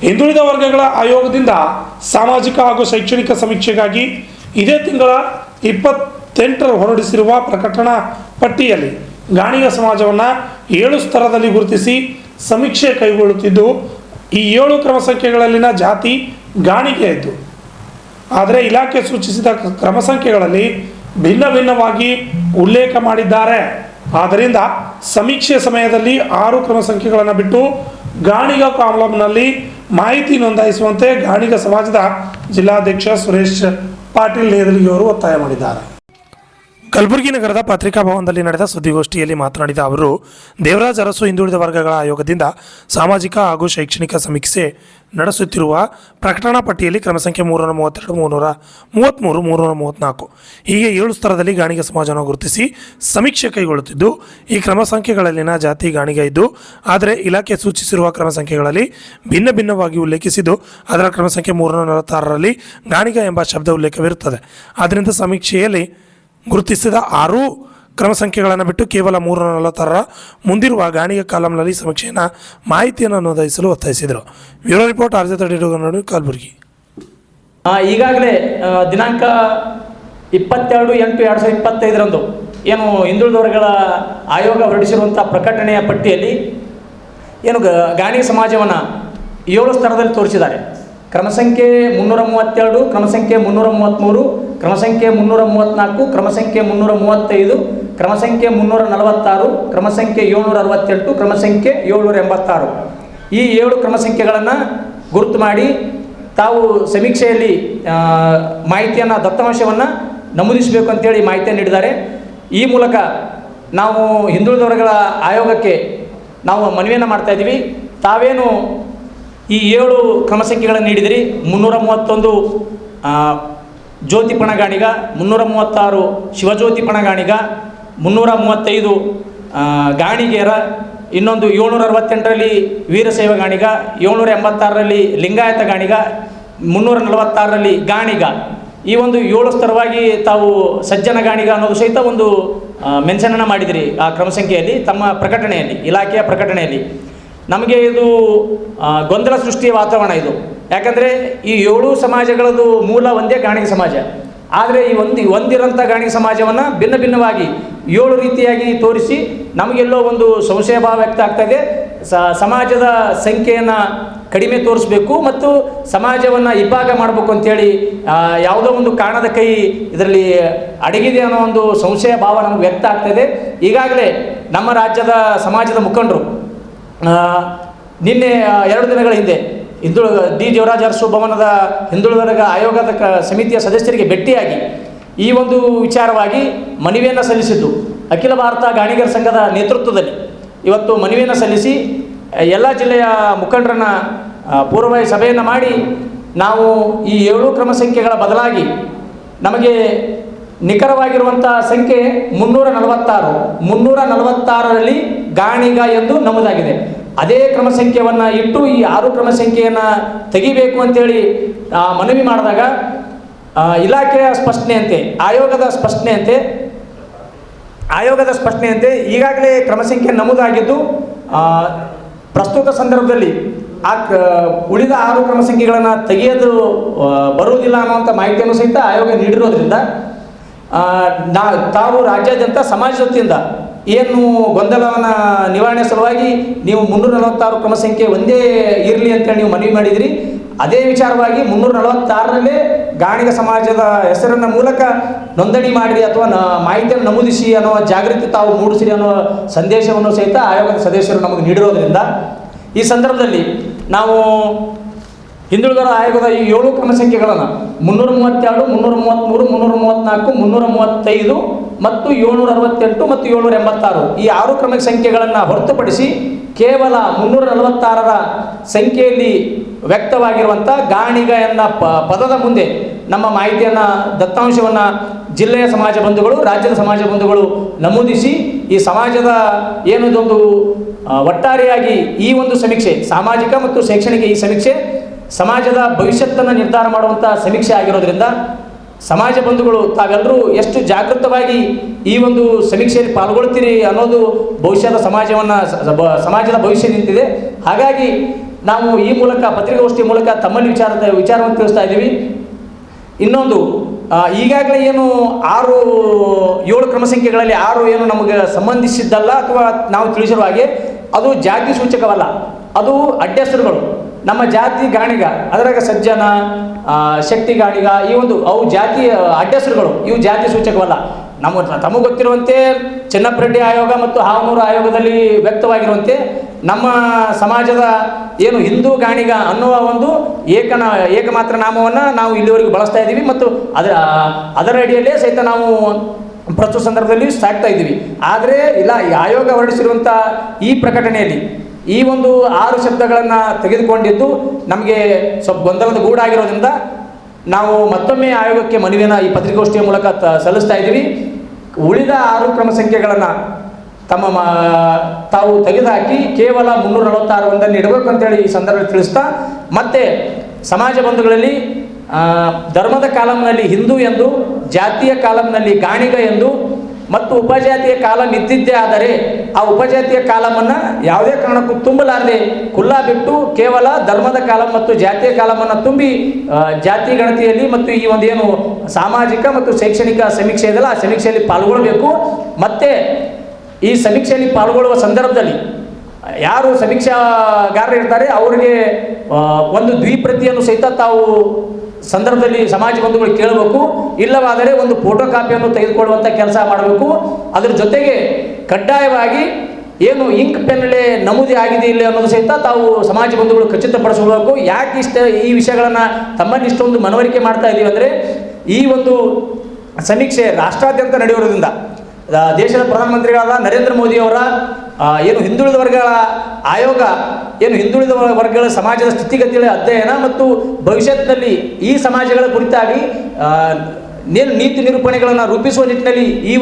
ಹಿಂದುಳಿದ ವರ್ಗಗಳ ಆಯೋಗದಿಂದ ಸಾಮಾಜಿಕ ಹಾಗೂ ಶೈಕ್ಷಣಿಕ ಸಮೀಕ್ಷೆಗಾಗಿ ಇದೇ ತಿಂಗಳ 28 ಹೊರಡಿಸಿರುವ ಪ್ರಕಟಣಾ ಪಟ್ಟಿಯಲ್ಲಿ ಗಾಣಿಗ ಸಮಾಜವನ್ನು 7 ಸ್ತರದಲ್ಲಿ ಗುರುತಿಸಿ ಸಮೀಕ್ಷೆ ಕೈಗೊಳ್ಳುತ್ತಿದ್ದು, ಈ 7 ಕ್ರಮ ಸಂಖ್ಯೆಗಳಲ್ಲಿನ ಜಾತಿ ಗಾಣಿಗೆ ಇದ್ದು, ಆದರೆ ಇಲಾಖೆ ಸೂಚಿಸಿದ ಕ್ರಮ ಸಂಖ್ಯೆಗಳಲ್ಲಿ ಭಿನ್ನ ಭಿನ್ನವಾಗಿ ಉಲ್ಲೇಖ ಮಾಡಿದ್ದಾರೆ. ಆದ್ದರಿಂದ ಸಮೀಕ್ಷೆ ಸಮಯದಲ್ಲಿ 6 ಕ್ರಮ ಸಂಖ್ಯೆಗಳನ್ನು ಬಿಟ್ಟು ಗಾಣಿಗ ಕಾಲಂನಲ್ಲಿ ಮಾಹಿತಿ ನೋಂದಾಯಿಸುವಂತೆ ಗಾಣಿಗ ಸಮಾಜದ ಜಿಲ್ಲಾಧ್ಯಕ್ಷ ಸುರೇಶ್ ಪಾಟೀಲ್ ನೇದಲಿಗೆ ಅವರು ಒತ್ತಾಯ ಮಾಡಿದ್ದಾರೆ. ಕಲಬುರಗಿ ನಗರದ ಪತ್ರಿಕಾ ಭವನದಲ್ಲಿ ನಡೆದ ಸುದ್ದಿಗೋಷ್ಠಿಯಲ್ಲಿ ಮಾತನಾಡಿದ ಅವರು, ದೇವರಾಜ ಅರಸು ಹಿಂದುಳಿದ ವರ್ಗಗಳ ಆಯೋಗದಿಂದ ಸಾಮಾಜಿಕ ಹಾಗೂ ಶೈಕ್ಷಣಿಕ ಸಮೀಕ್ಷೆ ನಡೆಸುತ್ತಿರುವ ಪ್ರಕಟಣಾ ಪಟ್ಟಿಯಲ್ಲಿ ಕ್ರಮ ಸಂಖ್ಯೆ 332, 333, 334 ಹೀಗೆ 7 ಸ್ತರದಲ್ಲಿ ಗಾಣಿಗ ಸಮಾಜವನ್ನು ಗುರುತಿಸಿ ಸಮೀಕ್ಷೆ ಕೈಗೊಳ್ಳುತ್ತಿದ್ದು, ಈ ಕ್ರಮ ಸಂಖ್ಯೆಗಳಲ್ಲಿನ ಜಾತಿ ಗಾಣಿಗ ಇದ್ದು, ಆದರೆ ಇಲಾಖೆ ಸೂಚಿಸಿರುವ ಕ್ರಮ ಸಂಖ್ಯೆಗಳಲ್ಲಿ ಭಿನ್ನ ಭಿನ್ನವಾಗಿ ಉಲ್ಲೇಖಿಸಿದ್ದು, ಅದರ ಕ್ರಮ ಸಂಖ್ಯೆ 346ರಲ್ಲಿ ಗಾಣಿಗ ಎಂಬ ಶಬ್ದ ಉಲ್ಲೇಖವಿರುತ್ತದೆ. ಆದ್ದರಿಂದ ಸಮೀಕ್ಷೆಯಲ್ಲಿ ಗುರುತಿಸಿದ 6 ಕ್ರಮ ಸಂಖ್ಯೆಗಳನ್ನು ಬಿಟ್ಟು ಕೇವಲ 346ರ ಮುಂದಿರುವ ಗಾಣಿಗ ಕಾಲಂನಲ್ಲಿ ಸಮೀಕ್ಷೆಯನ್ನು ಮಾಹಿತಿಯನ್ನು ನೋಂದಾಯಿಸಲು ಒತ್ತಾಯಿಸಿದರು. Bureau report RJ32 Kalaburagi. ಈಗಾಗಲೇ ದಿನಾಂಕ 22/8/2025 ಏನು ಹಿಂದುಳಿದ ವರ್ಗಗಳ ಆಯೋಗ ಹೊರಡಿಸಿರುವಂಥ ಪ್ರಕಟಣೆಯ ಪಟ್ಟಿಯಲ್ಲಿ ಏನು ಗಾಣಿಗ ಸಮಾಜವನ್ನು 7 ಸ್ತರದಲ್ಲಿ ತೋರಿಸಿದ್ದಾರೆ. ಕ್ರಮ ಸಂಖ್ಯೆ 332, ಕ್ರಮ ಸಂಖ್ಯೆ 333, ಕ್ರಮ ಸಂಖ್ಯೆ 334, ಕ್ರಮ ಸಂಖ್ಯೆ 335, ಕ್ರಮ ಸಂಖ್ಯೆ 346, ಕ್ರಮ ಸಂಖ್ಯೆ 768, ಕ್ರಮ ಸಂಖ್ಯೆ 786 ಈ 7 ಕ್ರಮ ಸಂಖ್ಯೆಗಳನ್ನು ಗುರುತು ಮಾಡಿ ತಾವು ಸಮೀಕ್ಷೆಯಲ್ಲಿ ಮಾಹಿತಿಯನ್ನು ದತ್ತಾಂಶವನ್ನು ನಮೂದಿಸಬೇಕು ಅಂತೇಳಿ ಮಾಹಿತಿಯನ್ನು ನೀಡಿದ್ದಾರೆ. ಈ ಮೂಲಕ ನಾವು ಹಿಂದುಳಿದ ವರ್ಗಗಳ ಆಯೋಗಕ್ಕೆ ನಾವು ಮನವಿಯನ್ನು ಮಾಡ್ತಾ ಇದ್ದೀವಿ. ತಾವೇನು ಈ 7 ಕ್ರಮ ಸಂಖ್ಯೆಗಳನ್ನು ನೀಡಿದಿರಿ, 331 ಜ್ಯೋತಿ ಪಣಗಾಣಿಗ, 336 ಶಿವಜ್ಯೋತಿ ಪಣಗಾಣಿಗ, 335 ಗಾಣಿಗೇರ, ಇನ್ನೊಂದು 768ರಲ್ಲಿ ವೀರಶೈವ ಗಾಣಿಗ, 786ರಲ್ಲಿ ಲಿಂಗಾಯತ ಗಾಣಿಗ, 346ರಲ್ಲಿ ಗಾಣಿಗ. ಈ ಒಂದು 7 ಸ್ತರವಾಗಿ ತಾವು ಸಜ್ಜನ ಗಾಣಿಗ ಅನ್ನೋದು ಸಹಿತ ಒಂದು ಮೆನ್ಷನನ್ನು ಮಾಡಿದಿರಿ ಆ ಕ್ರಮ ಸಂಖ್ಯೆಯಲ್ಲಿ, ತಮ್ಮ ಪ್ರಕಟಣೆಯಲ್ಲಿ, ಇಲಾಖೆಯ ಪ್ರಕಟಣೆಯಲ್ಲಿ. ನಮಗೆ ಇದು ಗೊಂದಲ ಸೃಷ್ಟಿಯ ವಾತಾವರಣ ಇದು. ಯಾಕಂದರೆ ಈ 7 ಸಮಾಜಗಳದ್ದು ಮೂಲ ಒಂದೇ ಗಾಣಿಗ ಸಮಾಜ. ಆದರೆ ಈ ಒಂದಿರೋಂಥ ಗಾಣಿಗ ಸಮಾಜವನ್ನು ಭಿನ್ನ ಭಿನ್ನವಾಗಿ 7 ರೀತಿಯಾಗಿ ತೋರಿಸಿ ನಮಗೆಲ್ಲೋ ಒಂದು ಸಂಶಯ ಭಾವ ವ್ಯಕ್ತ ಆಗ್ತಾಯಿದೆ. ಸಮಾಜದ ಸಂಖ್ಯೆಯನ್ನು ಕಡಿಮೆ ತೋರಿಸಬೇಕು ಮತ್ತು ಸಮಾಜವನ್ನು ಇಬ್ಬಾಗ ಮಾಡಬೇಕು ಅಂಥೇಳಿ ಯಾವುದೋ ಒಂದು ಕಾರಣದ ಕೈ ಇದರಲ್ಲಿ ಅಡಗಿದೆ ಅನ್ನೋ ಒಂದು ಸಂಶಯ ಭಾವ ನಮಗೆ ವ್ಯಕ್ತ ಆಗ್ತಾಯಿದೆ. ಈಗಾಗಲೇ ನಮ್ಮ ರಾಜ್ಯದ ಸಮಾಜದ ಮುಖಂಡರು ನಿನ್ನೆ 2 ದಿನಗಳ ಹಿಂದೆ ದೇವರಾಜ ಅರಸು ಭವನದ ಹಿಂದುಳಿದ ವರ್ಗ ಆಯೋಗದ ಸಮಿತಿಯ ಸದಸ್ಯರಿಗೆ ಭೇಟಿಯಾಗಿ ಈ ಒಂದು ವಿಚಾರವಾಗಿ ಮನವಿಯನ್ನು ಸಲ್ಲಿಸಿದ್ದು. ಅಖಿಲ ಭಾರತ ಗಾಣಿಗರ ಸಂಘದ ನೇತೃತ್ವದಲ್ಲಿ ಇವತ್ತು ಮನವಿಯನ್ನು ಸಲ್ಲಿಸಿ ಎಲ್ಲ ಜಿಲ್ಲೆಯ ಮುಖಂಡರನ್ನು ಪೂರ್ವಭಾವಿ ಸಭೆಯನ್ನು ಮಾಡಿ ನಾವು ಈ 7 ಕ್ರಮ ಸಂಖ್ಯೆಗಳ ಬದಲಾಗಿ ನಮಗೆ ನಿಖರವಾಗಿರುವಂಥ ಸಂಖ್ಯೆ 346ರಲ್ಲಿ ಗಾಣಿಗ ಎಂದು ನಮೂದಾಗಿದೆ. ಅದೇ ಕ್ರಮ ಸಂಖ್ಯೆಯನ್ನು ಇಟ್ಟು ಈ 6 ಕ್ರಮ ಸಂಖ್ಯೆಯನ್ನು ತೆಗಿಬೇಕು ಅಂತೇಳಿ ಮನವಿ ಮಾಡಿದಾಗ ಇಲಾಖೆಯ ಸ್ಪಷ್ಟನೆಯಂತೆ, ಆಯೋಗದ ಸ್ಪಷ್ಟನೆಯಂತೆ ಈಗಾಗಲೇ ಕ್ರಮ ಸಂಖ್ಯೆ ನಮೂದಾಗಿದ್ದು, ಪ್ರಸ್ತುತ ಸಂದರ್ಭದಲ್ಲಿ ಉಳಿದ 6 ಕ್ರಮ ಸಂಖ್ಯೆಗಳನ್ನು ತೆಗೆಯೋದು ಬರುವುದಿಲ್ಲ ಅನ್ನುವಂಥ ಮಾಹಿತಿಯನ್ನು ಸಹಿತ ಆಯೋಗ ನೀಡಿರೋದ್ರಿಂದ ತಾವು ರಾಜ್ಯಾದ್ಯಂತ ಸಮಾಜದ ವತಿಯಿಂದ ಏನು ಗೊಂದಲವನ್ನು ನಿವಾರಣೆ ಸಲುವಾಗಿ ನೀವು 346 ಕ್ರಮ ಸಂಖ್ಯೆ ಒಂದೇ ಇರಲಿ ಅಂತೇಳಿ ನೀವು ಮನವಿ ಮಾಡಿದಿರಿ. ಅದೇ ವಿಚಾರವಾಗಿ 346ರಲ್ಲೇ ಗಾಣಿಗ ಸಮಾಜದ ಹೆಸರನ್ನ ಮೂಲಕ ನೋಂದಣಿ ಮಾಡಿರಿ ಅಥವಾ ಮಾಹಿತಿಯನ್ನು ನಮೂದಿಸಿ ಅನ್ನೋ ಜಾಗೃತಿ ತಾವು ಮೂಡಿಸಿರಿ ಅನ್ನೋ ಸಂದೇಶವನ್ನು ಸಹಿತ ಆಯೋಗದ ಸದಸ್ಯರು ನಮಗೆ ನೀಡಿರೋದ್ರಿಂದ ಈ ಸಂದರ್ಭದಲ್ಲಿ ನಾವು ಹಿಂದುಳಿದ ಆಯೋಗದ ಈ 7 ಕ್ರಮ ಸಂಖ್ಯೆಗಳನ್ನು 332, 333, 334, 335 ಮತ್ತು 768 ಮತ್ತು 786 ಈ 6 ಕ್ರಮ ಸಂಖ್ಯೆಗಳನ್ನು ಹೊರತುಪಡಿಸಿ ಕೇವಲ 346ರ ಸಂಖ್ಯೆಯಲ್ಲಿ ವ್ಯಕ್ತವಾಗಿರುವಂಥ ಗಾಣಿಗ ಎನ್ನ ಪದದ ಮುಂದೆ ನಮ್ಮ ಮಾಹಿತಿಯನ್ನು ದತ್ತಾಂಶವನ್ನು ಜಿಲ್ಲೆಯ ಸಮಾಜ ಬಂಧುಗಳು, ರಾಜ್ಯದ ಸಮಾಜ ಬಂಧುಗಳು ನಮೂದಿಸಿ ಈ ಸಮಾಜದ ಏನೊಂದು ಒಟ್ಟಾರೆಯಾಗಿ ಈ ಒಂದು ಸಮೀಕ್ಷೆ, ಸಾಮಾಜಿಕ ಮತ್ತು ಶೈಕ್ಷಣಿಕ ಈ ಸಮೀಕ್ಷೆ ಸಮಾಜದ ಭವಿಷ್ಯತ್ತನ್ನು ನಿರ್ಧಾರ ಮಾಡುವಂಥ ಸಮೀಕ್ಷೆ ಆಗಿರೋದ್ರಿಂದ ಸಮಾಜ ಬಂಧುಗಳು ತಾವೆಲ್ಲರೂ ಎಷ್ಟು ಜಾಗೃತವಾಗಿ ಈ ಒಂದು ಸಮೀಕ್ಷೆಯಲ್ಲಿ ಪಾಲ್ಗೊಳ್ತೀರಿ ಅನ್ನೋದು ಭವಿಷ್ಯದ ಸಮಾಜದ ಭವಿಷ್ಯ ನಿಂತಿದೆ. ಹಾಗಾಗಿ ನಾವು ಈ ಮೂಲಕ ಪತ್ರಿಕಾಗೋಷ್ಠಿ ಮೂಲಕ ತಮ್ಮಲ್ಲಿ ವಿಚಾರವನ್ನು ತಿಳಿಸ್ತಾ ಇದ್ದೀವಿ. ಇನ್ನೊಂದು ಈಗಾಗಲೇ ಏನು 7 ಕ್ರಮ ಸಂಖ್ಯೆಗಳಲ್ಲಿ 6 ಏನು ನಮಗೆ ಸಂಬಂಧಿಸಿದ್ದಲ್ಲ ಅಥವಾ ನಾವು ತಿಳಿಸಿರುವ ಹಾಗೆ ಅದು ಜಾತಿ ಸೂಚಕವಲ್ಲ, ಅದು ಅಡ್ಡೆಸರುಗಳು. ನಮ್ಮ ಜಾತಿ ಗಾಣಿಗ, ಅದರಾಗ ಸಜ್ಜನ, ಶಕ್ತಿ ಗಾಣಿಗ, ಈ ಒಂದು ಅವು ಜಾತಿ ಅಡ್ಡೆಸರುಗಳು, ಇವು ಜಾತಿ ಸೂಚಕವಲ್ಲ. ತಮಗೆ ಗೊತ್ತಿರುವಂತೆ ಚೆನ್ನಪ್ಪರೆಡ್ಡಿ ಆಯೋಗ ಮತ್ತು ಹಾವನೂರು ಆಯೋಗದಲ್ಲಿ ವ್ಯಕ್ತವಾಗಿರುವಂತೆ ನಮ್ಮ ಸಮಾಜದ ಏನು ಹಿಂದೂ ಗಾಣಿಗ ಅನ್ನುವ ಒಂದು ಏಕಮಾತ್ರ ನಾಮವನ್ನು ನಾವು ಇಲ್ಲಿವರೆಗೂ ಬಳಸ್ತಾ ಇದ್ದೀವಿ ಮತ್ತು ಅದರ ಅಡಿಯಲ್ಲೇ ಸಹಿತ ನಾವು ಪ್ರಸ್ತುತ ಸಂದರ್ಭದಲ್ಲಿ ಸಾಕ್ತಾ ಇದ್ದೀವಿ. ಆದರೆ ಇಲ್ಲ, ಈ ಆಯೋಗ ಹೊರಡಿಸಿರುವಂಥ ಈ ಪ್ರಕಟಣೆಯಲ್ಲಿ ಈ ಒಂದು 6 ಶಬ್ದಗಳನ್ನು ತೆಗೆದುಕೊಂಡಿದ್ದು ನಮಗೆ ಸ್ವಲ್ಪ ಗೊಂದಲದ ಗೂಡಾಗಿರೋದ್ರಿಂದ ನಾವು ಮತ್ತೊಮ್ಮೆ ಆಯೋಗಕ್ಕೆ ಮನವಿಯನ್ನು ಈ ಪತ್ರಿಕಾಗೋಷ್ಠಿಯ ಮೂಲಕ ಸಲ್ಲಿಸ್ತಾ ಇದ್ದೀವಿ. ಉಳಿದ 6 ಕ್ರಮ ಸಂಖ್ಯೆಗಳನ್ನು ತಾವು ತೆಗೆದುಹಾಕಿ ಕೇವಲ 346 ಒಂದನ್ನು ಇಡಬೇಕು ಅಂತೇಳಿ ಈ ಸಂದರ್ಭದಲ್ಲಿ ತಿಳಿಸ್ತಾ, ಮತ್ತೆ ಸಮಾಜ ಬಂಧುಗಳಲ್ಲಿ ಧರ್ಮದ ಕಾಲಂನಲ್ಲಿ ಹಿಂದೂ ಎಂದು, ಜಾತಿಯ ಕಾಲಂನಲ್ಲಿ ಗಾಣಿಗ ಎಂದು ಮತ್ತು ಉಪಜಾತಿಯ ಕಾಲಂ ಇದ್ದಿದ್ದೇ ಆದರೆ ಆ ಉಪಜಾತಿಯ ಕಾಲಮನ್ನು ಯಾವುದೇ ಕಾರಣಕ್ಕೂ ತುಂಬಲಾರದೆ ಖುಲ್ಲಾ ಬಿಟ್ಟು ಕೇವಲ ಧರ್ಮದ ಕಾಲಂ ಮತ್ತು ಜಾತಿಯ ಕಾಲಮನ್ನು ತುಂಬಿ ಜಾತಿ ಗಣತಿಯಲ್ಲಿ ಮತ್ತು ಈ ಒಂದು ಏನು ಸಾಮಾಜಿಕ ಮತ್ತು ಶೈಕ್ಷಣಿಕ ಸಮೀಕ್ಷೆ ಇದೆಯಲ್ಲ ಆ ಸಮೀಕ್ಷೆಯಲ್ಲಿ ಪಾಲ್ಗೊಳ್ಳಬೇಕು. ಮತ್ತು ಈ ಸಮೀಕ್ಷೆಯಲ್ಲಿ ಪಾಲ್ಗೊಳ್ಳುವ ಸಂದರ್ಭದಲ್ಲಿ ಯಾರು ಸಮೀಕ್ಷಾಗಾರರು ಇರ್ತಾರೆ ಅವರಿಗೆ ಒಂದು ದ್ವಿಪ್ರತಿಯನ್ನು ಸಹಿತ ತಾವು ಸಂದರ್ಭದಲ್ಲಿ ಸಮಾಜ ಬಂಧುಗಳು ಕೇಳಬೇಕು. ಇಲ್ಲವಾದರೆ ಒಂದು ಫೋಟೋ ಕಾಪಿಯನ್ನು ತೆಗೆದುಕೊಳ್ಳುವಂಥ ಕೆಲಸ ಮಾಡಬೇಕು. ಅದರ ಜೊತೆಗೆ ಕಡ್ಡಾಯವಾಗಿ ಏನು ಇಂಕ್ ಪೆನ್ನಲ್ಲಿ ನಮೂದಿ ಆಗಿದೆ ಇಲ್ಲ ಅನ್ನೋದು ಸಹಿತ ತಾವು ಸಮಾಜ ಬಂಧುಗಳು ಖಚಿತಪಡಿಸಬೇಕು. ಯಾಕೆ ಈ ವಿಷಯಗಳನ್ನು ತಮ್ಮಲ್ಲಿ ಇಷ್ಟೊಂದು ಮನವರಿಕೆ ಮಾಡ್ತಾ ಇದ್ದೀವಿ ಅಂದರೆ, ಈ ಒಂದು ಸಮೀಕ್ಷೆ ರಾಷ್ಟ್ರಾದ್ಯಂತ ನಡೆಯುವುದರಿಂದ ದೇಶದ ಪ್ರಧಾನಮಂತ್ರಿಗಳಾದ ನರೇಂದ್ರ ಮೋದಿಯವರ ಏನು ಹಿಂದುಳಿದ ವರ್ಗಗಳ ಆಯೋಗ ಏನು ಹಿಂದುಳಿದ ವರ್ಗಗಳ ಸಮಾಜದ ಸ್ಥಿತಿಗತಿಗಳ ಅಧ್ಯಯನ ಮತ್ತು ಭವಿಷ್ಯತ್ತಿನಲ್ಲಿ ಈ ಸಮಾಜಗಳ ಕುರಿತಾಗಿ ನೀತಿ ನಿರೂಪಣೆಗಳನ್ನು ರೂಪಿಸುವ ನಿಟ್ಟಿನಲ್ಲಿ ಈ